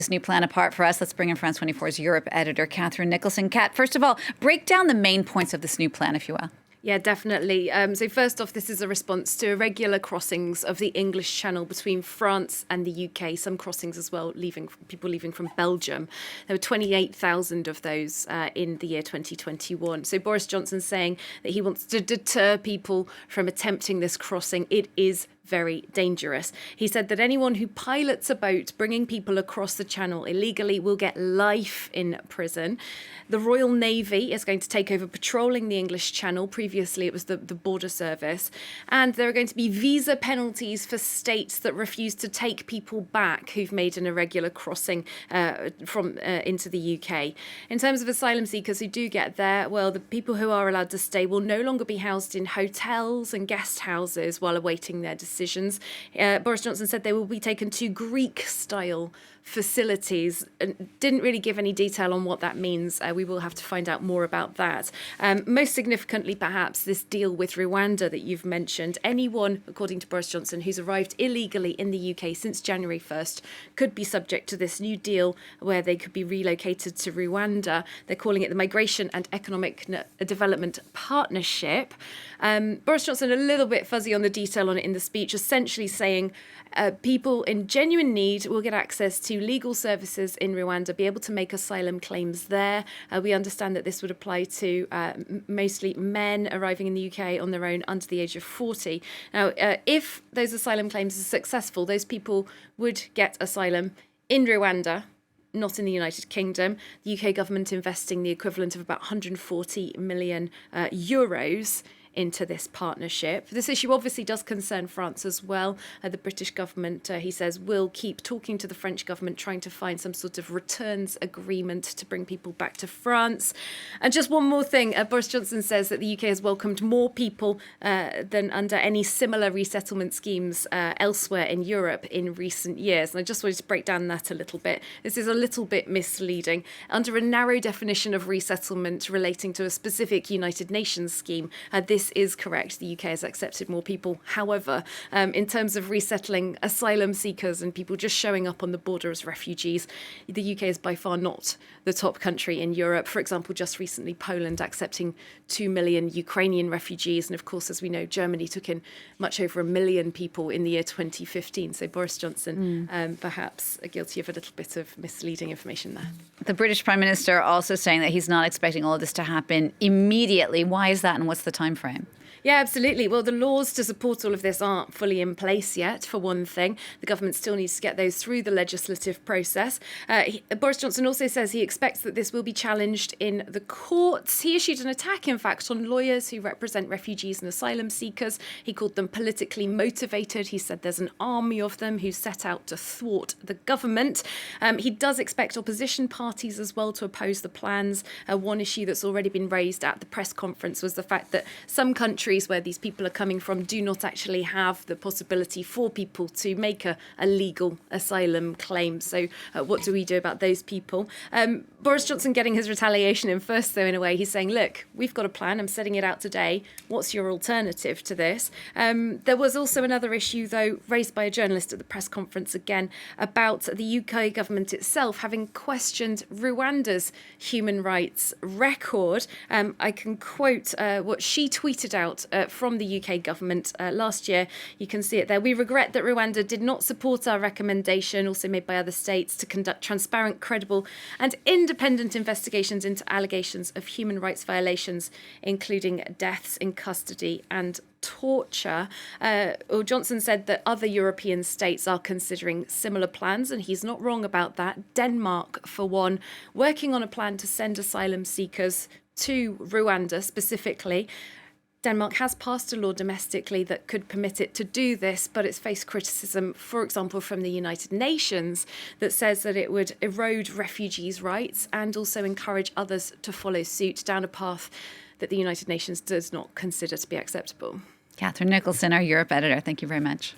This new plan apart for us. Let's bring in France 24's Europe editor, Catherine Nicholson. Kat, first of all, break down the main points of this new plan, if you will. Yeah, definitely. So first off, this is a response to irregular crossings of the English Channel between France and the UK. Some crossings as well, people leaving from Belgium. There were 28,000 of those in the year 2021. So Boris Johnson saying that he wants to deter people from attempting this crossing. It is very dangerous. He said that anyone who pilots a boat bringing people across the channel illegally will get life in prison. The Royal Navy is going to take over patrolling the English Channel. Previously, it was the Border Service. And there are going to be visa penalties for states that refuse to take people back who've made an irregular crossing into the UK. In terms of asylum seekers who do get there, well, the people who are allowed to stay will no longer be housed in hotels and guest houses while awaiting their decisions. Boris Johnson said they will be taken to Greek-style facilities and didn't really give any detail on what that means. We will have to find out more about that. Most significantly, perhaps, this deal with Rwanda that you've mentioned. Anyone, according to Boris Johnson, who's arrived illegally in the UK since January 1st could be subject to this new deal where they could be relocated to Rwanda. They're calling it the Migration and Economic Development Partnership. Boris Johnson, a little bit fuzzy on the detail on it in the speech, essentially saying people in genuine need will get access to legal services in Rwanda, be able to make asylum claims there. We understand that this would apply to mostly men arriving in the UK on their own under the age of 40. Now, if those asylum claims are successful, those people would get asylum in Rwanda, not in the United Kingdom. The UK government investing the equivalent of about 140 million euros into this partnership. This issue obviously does concern France as well. The British government, he says, will keep talking to the French government, trying to find some sort of returns agreement to bring people back to France. And just one more thing, Boris Johnson says that the UK has welcomed more people than under any similar resettlement schemes elsewhere in Europe in recent years. And I just wanted to break down that a little bit. This is a little bit misleading. Under a narrow definition of resettlement relating to a specific United Nations scheme, this is correct. The UK has accepted more people. However, in terms of resettling asylum seekers and people just showing up on the border as refugees, the UK is by far not the top country in Europe. For example, just recently, Poland accepting 2 million Ukrainian refugees. And of course, as we know, Germany took in much over 1 million people in the year 2015. So Boris Johnson, perhaps guilty of a little bit of misleading information there. The British Prime Minister also saying that he's not expecting all of this to happen immediately. Why is that, and what's the time frame? Yeah, absolutely. Well, the laws to support all of this aren't fully in place yet, for one thing. The government still needs to get those through the legislative process. Boris Johnson also says he expects that this will be challenged in the courts. He issued an attack, in fact, on lawyers who represent refugees and asylum seekers. He called them politically motivated. He said there's an army of them who set out to thwart the government. He does expect opposition parties as well to oppose the plans. One issue that's already been raised at the press conference was the fact that some countries where these people are coming from do not actually have the possibility for people to make a legal asylum claim. So what do we do about those people? Boris Johnson getting his retaliation in first, though, in a way. He's saying, look, we've got a plan. I'm setting it out today. What's your alternative to this? There was also another issue, though, raised by a journalist at the press conference again about the UK government itself having questioned Rwanda's human rights record. I can quote what she tweeted out from the UK government last year. You can see it there. We regret that Rwanda did not support our recommendation, also made by other states, to conduct transparent, credible and independent investigations into allegations of human rights violations, including deaths in custody and torture. Johnson said that other European states are considering similar plans, and he's not wrong about that. Denmark, for one, working on a plan to send asylum seekers to Rwanda specifically. Denmark has passed a law domestically that could permit it to do this, but it's faced criticism, for example, from the United Nations that says that it would erode refugees' rights and also encourage others to follow suit down a path that the United Nations does not consider to be acceptable. Catherine Nicholson, our Europe editor. Thank you very much.